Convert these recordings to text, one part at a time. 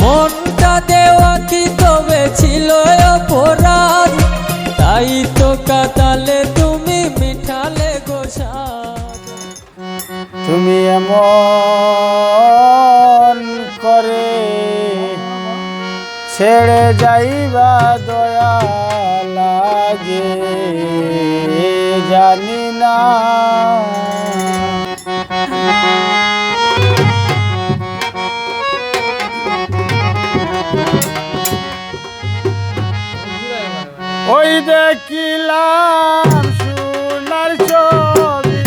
মনটা দেওয়া কি তবে ছিল অপরাধ, তাই তো কাতালে তুমি মিঠালে গোসাদ। তুমি এমন করে ছেড়ে যাইবা দয়া লাগে জানি না। ওই দেখিলাম সোনার ছবি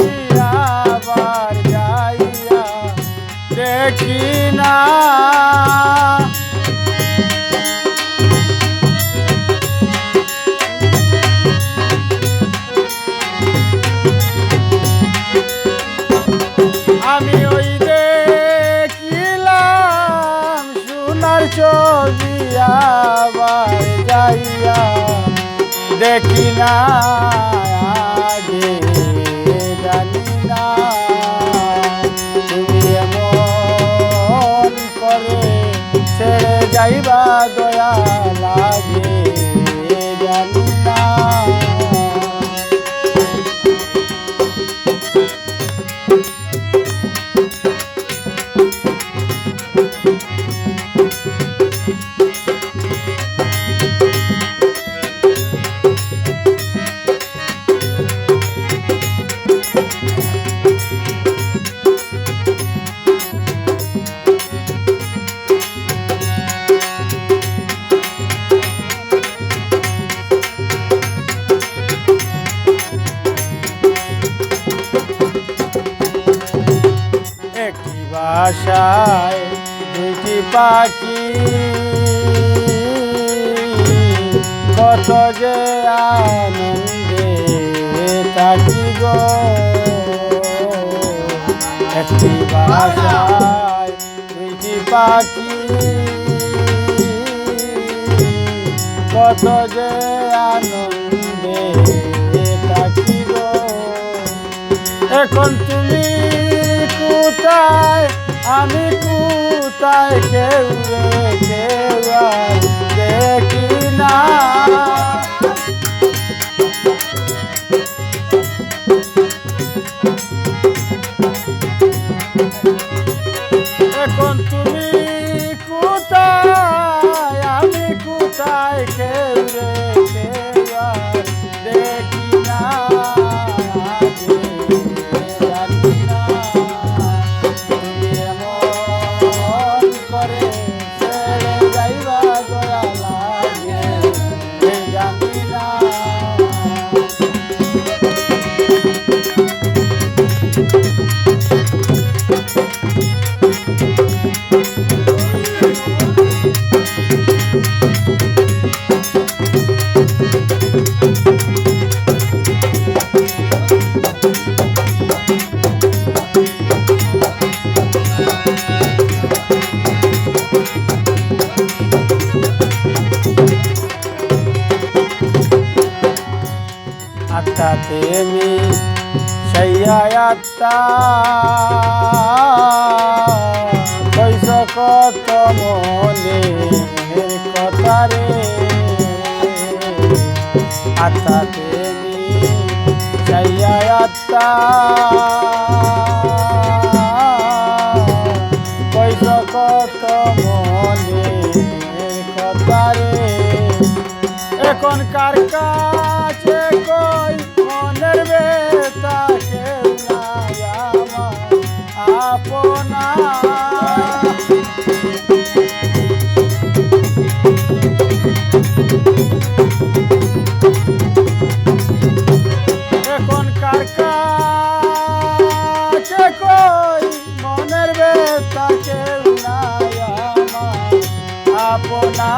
আবার যাইয়া দেখি না। আমি ওই দেখিলাম সোনার ছবি আবার যাইয়া দেখি না, আগে জানি না। তুমি এমন করে ছেড়ে যাইবা দয়া লাগে জানি না। একটি বাসায় দুইটি পাখি, কত যে আনন্দে থাকি গো। একটি বাসায় দুইটি পাখি, কত যে আনন্দে থাকি গো। এখন তুমি কোথায়, আমি কোথায়, কেউ রে কেউ আর দেখি না। এখন তুমি কোথায়, আমি কোথায়, কেউ রে কেউ আর দেখি না। আত্মাতে মি আত্মা কইস কত মনের কথা রে। আত্মাতে মি আত্মা কইস কত মনের কথা রে। এখন কার কাছে কই মনের বেতা, কেউ নাই আমার আপনা। এখন কার কাছে কই মনের বেতা, কেউ নাই আমার আপনা।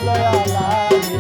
দয়া লাগে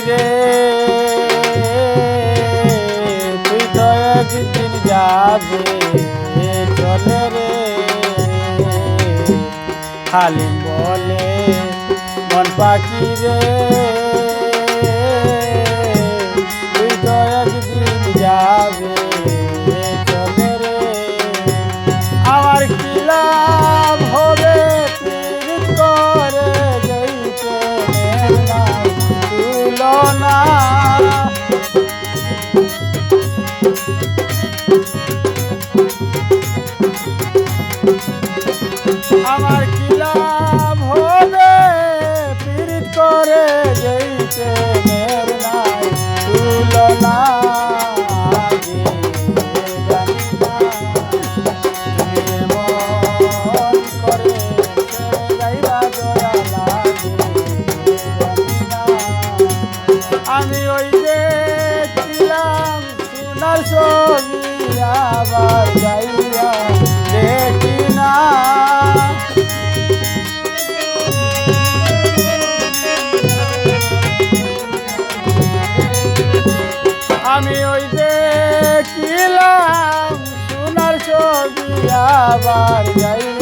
রে তুই তো একদিন যাবে চলে রে হালিম বলে মন পাখি রে তুই তো একদিন যাবে চলে রে আমার কি লাভ হবে পীড়িত করে যাইতে না তুলনা আমার কি লাভ হবে পীড়িত করে যাইতে মের নাই তুলনা গে জানি না তুমি এমন করে ছেড়ে যাইবা দয়া লাগে জানি না আমি ওই দেখছিলাম সোনার ছবি আবার যাইয়া দেখি না আমি ওই দেখিলাম সোনার ছবি আবার যাই